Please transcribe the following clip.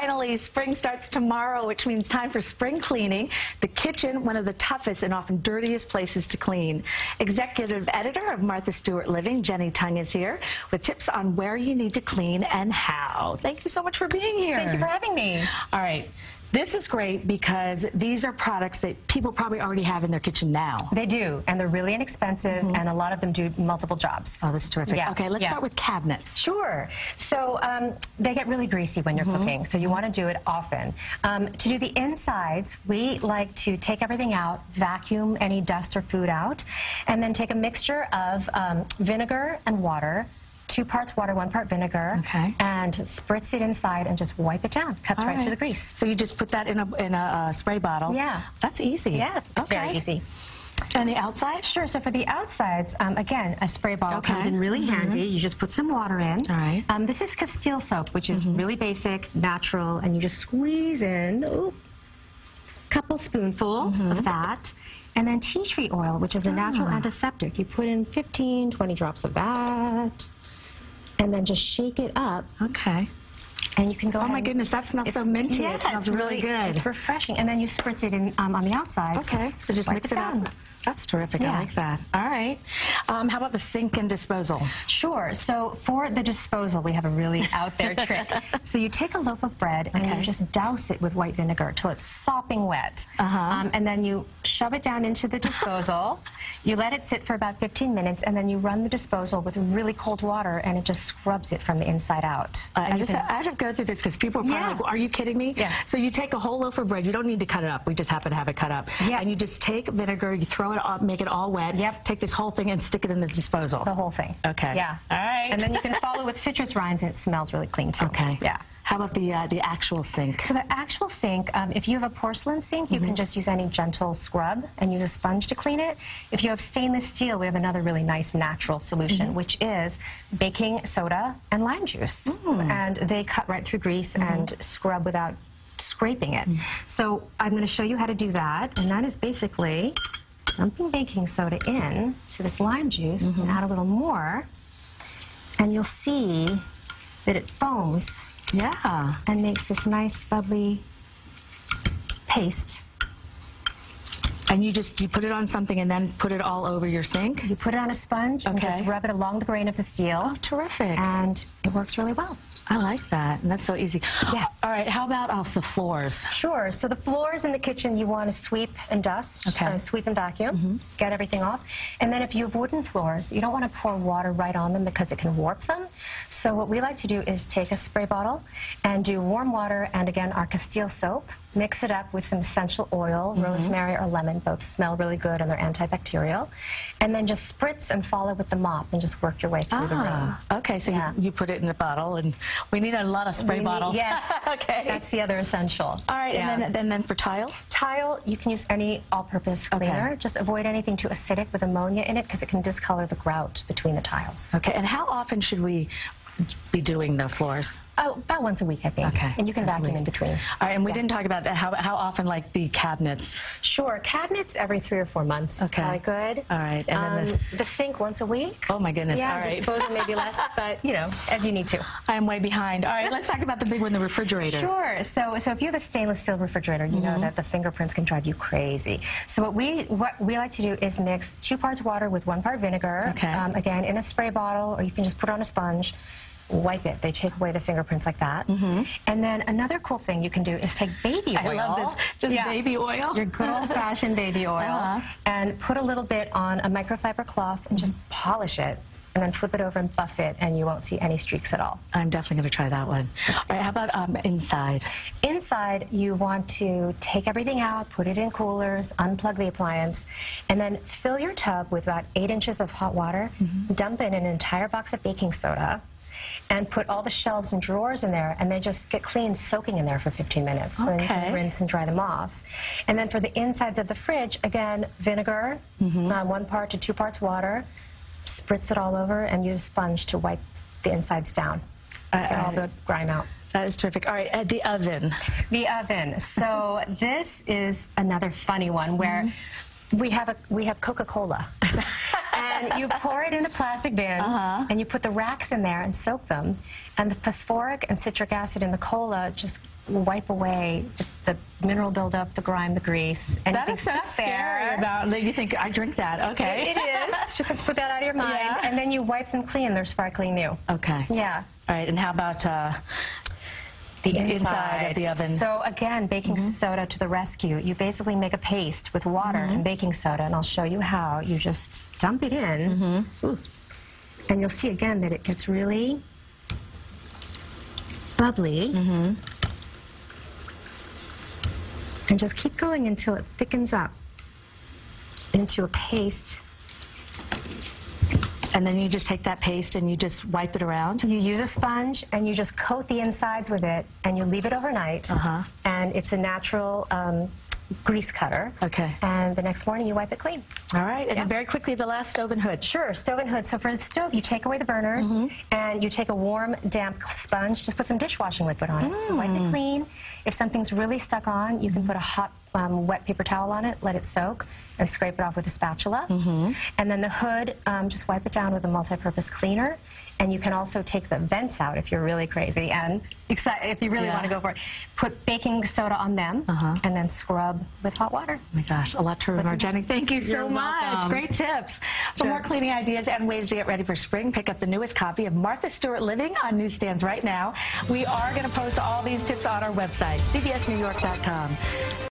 Finally, spring starts tomorrow, which means time for spring cleaning. The kitchen, one of the toughest and often dirtiest places to clean. Executive editor of Martha Stewart Living, Jenny Tung, is here with tips on where you need to clean and how. Thank you so much for being here. Thank you for having me. All right. This is great because these are products that people probably already have in their kitchen now. They do, and they're really inexpensive, and a lot of them do multiple jobs. Oh, this is terrific. Yeah. Okay, let's start with cabinets. Sure. So they get really greasy when you're cooking, so you want to do it often. To do the insides, we like to take everything out, vacuum any dust or food out, and then take a mixture of vinegar and water, 2 parts water, 1 part vinegar, and spritz it inside and just wipe it down. Cuts right through the grease. So you just put that in a spray bottle. Yeah. That's easy. Yeah, it's very easy. And the outside? Sure. So for the outsides, again, a spray bottle comes in really handy. You just put some water in. All right. This is Castile soap, which is really basic, natural, and you just squeeze in a couple spoonfuls of that. And then tea tree oil, which is a natural antiseptic. You put in 15, 20 drops of that. And then just shake it up. Okay. And you can go Oh my goodness, that smells so minty. Yeah, it smells really good. It's refreshing. And then you spritz it in on the outside. Okay, so just mix it up. That's terrific. I like that. All right. How about the sink and disposal? Sure. So for the disposal, we have a really out there trick. So you take a loaf of bread and you just douse it with white vinegar till it's sopping wet. And then you shove it down into the disposal. You let it sit for about 15 minutes, and then you run the disposal with really cold water, and it just scrubs it from the inside out. I have to go through this because people are probably like, are you kidding me? Yeah. So you take a whole loaf of bread. You don't need to cut it up. We just happen to have it cut up. Yeah. And you just take vinegar, you throw it up, make it all wet. Yep. Take this whole thing and stick it in the disposal. The whole thing. Okay. Yeah. All right. And then you can follow with citrus rinds, and it smells really clean too. Okay. Yeah. How about the actual sink? So the actual sink, if you have a porcelain sink, you can just use any gentle scrub and use a sponge to clean it. If you have stainless steel, we have another really nice natural solution, which is baking soda and lime juice. And they cut right through grease and scrub without scraping it. So I'm going to show you how to do that, and that is basically dumping baking soda in to this lime juice, and add a little more, and you'll see that it foams. Yeah. And makes this nice bubbly paste. And you put it on something and then put it all over your sink? You put it on a sponge and just rub it along the grain of the steel. Oh, terrific. And it works really well. I like that, and that's so easy. Yeah. All right, how about the floors? Sure. So the floors in the kitchen, you want to sweep and dust, sweep and vacuum, get everything off. And then if you have wooden floors, you don't want to pour water right on them because it can warp them. So what we like to do is take a spray bottle and do warm water and, again, our Castile soap. Mix it up with some essential oil, rosemary or lemon. Both smell really good and they're antibacterial. And then just spritz and follow with the mop and just work your way through the room. Okay, so you put it in a bottle, and we need a lot of spray bottles. Yes. Okay. That's the other essential. All right, and then for tile? Tile, you can use any all-purpose cleaner. Just avoid anything too acidic with ammonia in it because it can discolor the grout between the tiles. Okay, and how often should we be doing the floors? Oh, about once a week, I think. Okay. And you can vacuum in between. All right, and we didn't talk about how often, like the cabinets. Sure, cabinets every 3 or 4 months is probably good. All right, and then the sink once a week. Oh my goodness! Yeah, all right. disposal maybe less, but you know, as you need to. I'm way behind. All right, let's talk about the big one, the refrigerator. Sure. So if you have a stainless steel refrigerator, you know that the fingerprints can drive you crazy. So what we like to do is mix 2 parts water with 1 part vinegar. Again, in a spray bottle, or you can just put it on a sponge. Wipe it. They take away the fingerprints like that. And then another cool thing you can do is take baby oil. I love this. Just baby oil? Your good old-fashioned baby oil. And put a little bit on a microfiber cloth and just polish it. And then flip it over and buff it, and you won't see any streaks at all. I'm definitely going to try that one. All right, how about inside? Inside, you want to take everything out, put it in coolers, unplug the appliance, and then fill your tub with about 8 inches of hot water, dump in an entire box of baking soda, and put all the shelves and drawers in there, and they just get clean soaking in there for 15 minutes. So then you can rinse and dry them off. And then for the insides of the fridge, again, vinegar, 1 part to 2 parts water, spritz it all over, and use a sponge to wipe the insides down. Get all the grime out. That is terrific. All right, the oven. The oven. So this is another funny one where we have Coca-Cola. And you pour it in a plastic bin, and you put the racks in there and soak them. And the phosphoric and citric acid in the cola just wipe away the mineral buildup, the grime, the grease. And that is so scary about that. You think, I drink that. Okay. It is. Just have to put that out of your mind. Yeah. And then you wipe them clean. They're sparkling new. Okay. Yeah. All right. And how about the inside of the oven? So again, baking soda to the rescue. You basically make a paste with water and baking soda, and I'll show you how. You just dump it in, and you'll see again that it gets really bubbly. And just keep going until it thickens up into a paste. And then you just take that paste and you just wipe it around? You use a sponge and you just coat the insides with it and you leave it overnight. And it's a natural grease cutter. Okay. And the next morning you wipe it clean. All right. And then very quickly, the last stove and hood. Sure, stove and hood. So for the stove, you take away the burners and you take a warm, damp sponge. Just put some dishwashing liquid on it. Wipe it clean. If something's really stuck on, you can put a hot, wet paper towel on it, let it soak, and scrape it off with a spatula. And then the hood, just wipe it down with a multi-purpose cleaner. And you can also take the vents out if you're really crazy and if you really want to go for it. Put baking soda on them and then scrub with hot water. Oh my gosh, a lot to remember. Jenny, thank you so much. welcome. Great tips. For more cleaning ideas and ways to get ready for spring, pick up the newest copy of Martha Stewart Living on newsstands right now. We are going to post all these tips on our website, cbsnewyork.com.